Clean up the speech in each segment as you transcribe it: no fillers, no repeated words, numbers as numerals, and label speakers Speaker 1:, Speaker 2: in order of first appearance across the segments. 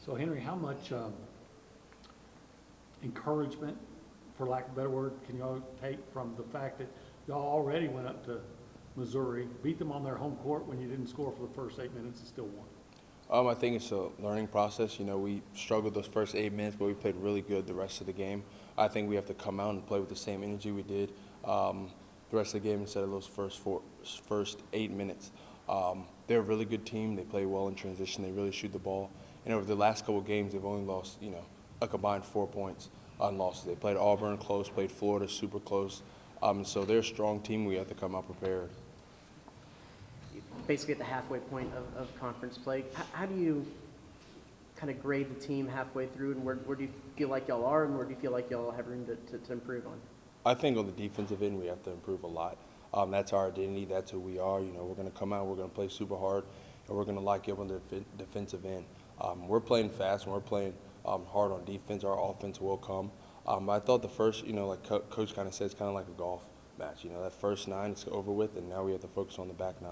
Speaker 1: So Henry, how much encouragement, for lack of a better word, can y'all take from the fact that y'all already went up to Missouri, beat them on their home court when you didn't score for the first 8 minutes and still won?
Speaker 2: I think it's a learning process. You know, we struggled those first 8 minutes, but we played really good the rest of the game. I think we have to come out and play with the same energy we did the rest of the game instead of those first 8 minutes. They're a really good team. They play well in transition. They really shoot the ball. And over the last couple of games, they've only lost, a combined 4 points on losses. They played Auburn close, played Florida super close. So they're a strong team. We have to come out prepared.
Speaker 3: Basically at the halfway point of conference play. How do you kind of grade the team halfway through, and where do you feel like y'all are, and where do you feel like y'all have room to improve on?
Speaker 2: I think on the defensive end, we have to improve a lot. That's our identity. That's who we are. We're going to come out, we're going to play super hard, and we're going to lock you up on the defensive end. We're playing fast, and we're playing hard on defense. Our offense will come. I thought the first, like Coach kind of said, it's kind of like a golf match. That first 9 is over with, and now we have to focus on the back 9.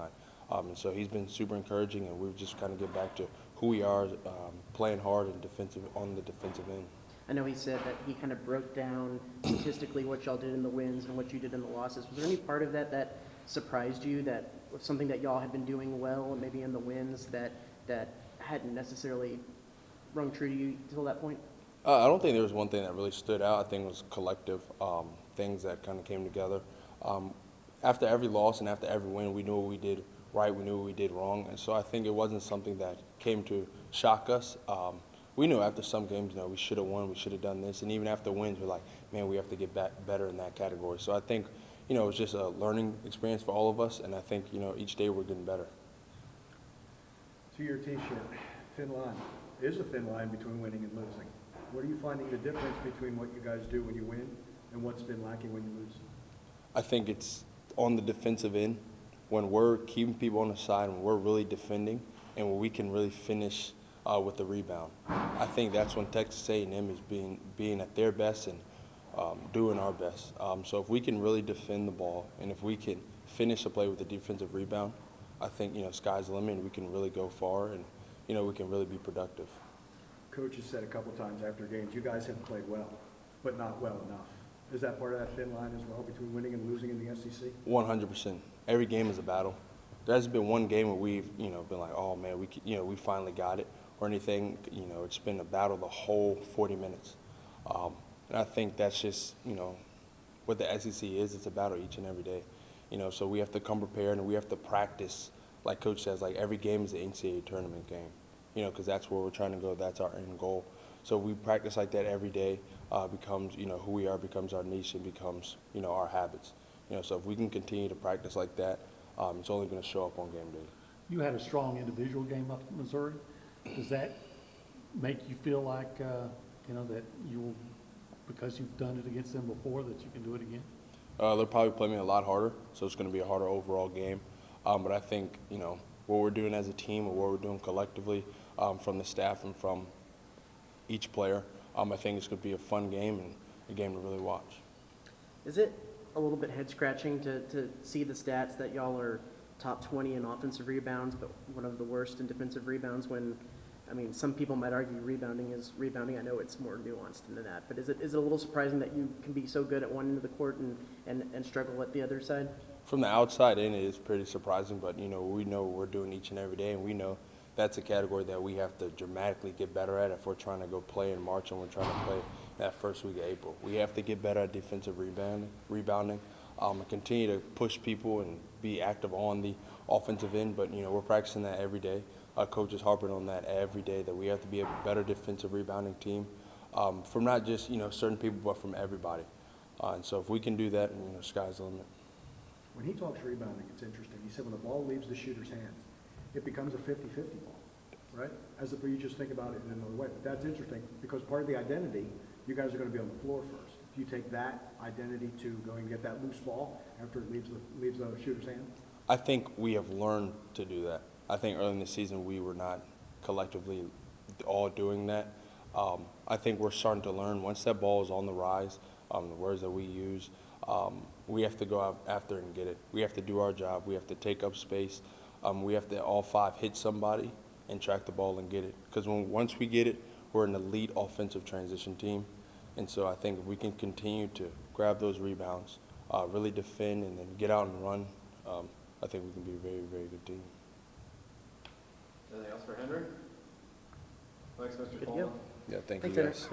Speaker 2: And so he's been super encouraging, and we've just kind of get back to who we are, playing hard and on the defensive end.
Speaker 3: I know he said that he kind of broke down statistically what y'all did in the wins and what you did in the losses. Was there any part of that surprised you, that was something that y'all had been doing well and maybe in the wins that hadn't necessarily rung true to you until that point?
Speaker 2: I don't think there was one thing that really stood out. I think it was collective things that kind of came together. After every loss and after every win, we knew what we did right, we knew what we did wrong, and so I think it wasn't something that came to shock us. We knew after some games, we should have won, we should have done this, and even after wins, we're like, man, we have to get back better in that category. So I think, it was just a learning experience for all of us, and I think, each day we're getting better.
Speaker 4: To your T-shirt, thin line. There's a thin line between winning and losing. What are you finding the difference between what you guys do when you win and what's been lacking when you lose?
Speaker 2: I think it's on the defensive end, when we're keeping people on the side, when we're really defending, and when we can really finish with the rebound. I think that's when Texas A&M is being at their best and doing our best. So if we can really defend the ball, and if we can finish the play with the defensive rebound, I think, sky's the limit, and we can really go far, and, we can really be productive.
Speaker 4: Coach has said a couple times after games, you guys have played well, but not well enough. Is that part of that thin line as well between winning and losing in the SEC?
Speaker 2: 100%. Every game is a battle. There hasn't been one game where we've, been like, oh man, we finally got it or anything. It's been a battle the whole 40 minutes. And I think that's just, what the SEC is. It's a battle each and every day. So we have to come prepared, and we have to practice. Like Coach says, like every game is an NCAA tournament game. Because that's where we're trying to go. That's our end goal. So we practice like that every day. Becomes, who we are, becomes our niche, and becomes, our habits. So if we can continue to practice like that, it's only going to show up on game day.
Speaker 1: You had a strong individual game up in Missouri. Does that make you feel like, that you'll, because you've done it against them before, that you can do it again?
Speaker 2: They'll probably play me a lot harder, so it's going to be a harder overall game. But I think, what we're doing as a team or what we're doing collectively from the staff and from each player, I think it's going to be a fun game and a game to really watch.
Speaker 3: Is it a little bit head-scratching to see the stats that y'all are top 20 in offensive rebounds, but one of the worst in defensive rebounds when, some people might argue rebounding is rebounding. I know it's more nuanced than that, but is it a little surprising that you can be so good at one end of the court and struggle at the other side?
Speaker 2: From the outside in, it is pretty surprising, but, we know what we're doing each and every day, and we know that's a category that we have to dramatically get better at if we're trying to go play in March and we're trying to play that first week of April. We have to get better at defensive rebounding, and continue to push people and be active on the offensive end, but, we're practicing that every day. Coach is harping on that every day, that we have to be a better defensive rebounding team from not just, certain people, but from everybody. And so if we can do that, sky's the limit.
Speaker 4: When he talks rebounding, it's interesting. He said when the ball leaves the shooter's hands, it becomes a 50-50 ball, right? As if you just think about it in another way. But that's interesting because part of the identity, you guys are going to be on the floor first. Do you take that identity to go and get that loose ball after it leaves the shooter's hand?
Speaker 2: I think we have learned to do that. I think early in the season we were not collectively all doing that. I think we're starting to learn once that ball is on the rise, the words that we use, we have to go out after and get it. We have to do our job. We have to take up space. We have to all 5 hit somebody and track the ball and get it. Because once we get it, we're an elite offensive transition team. And so I think if we can continue to grab those rebounds, really defend, and then get out and run, I think we can be a very, very good team.
Speaker 5: Anything else for Henry? Thanks, Mr.
Speaker 3: Good to
Speaker 5: Coleman.
Speaker 3: go.
Speaker 2: Yeah, thank
Speaker 3: Thanks,
Speaker 2: you
Speaker 3: Henry.
Speaker 2: guys.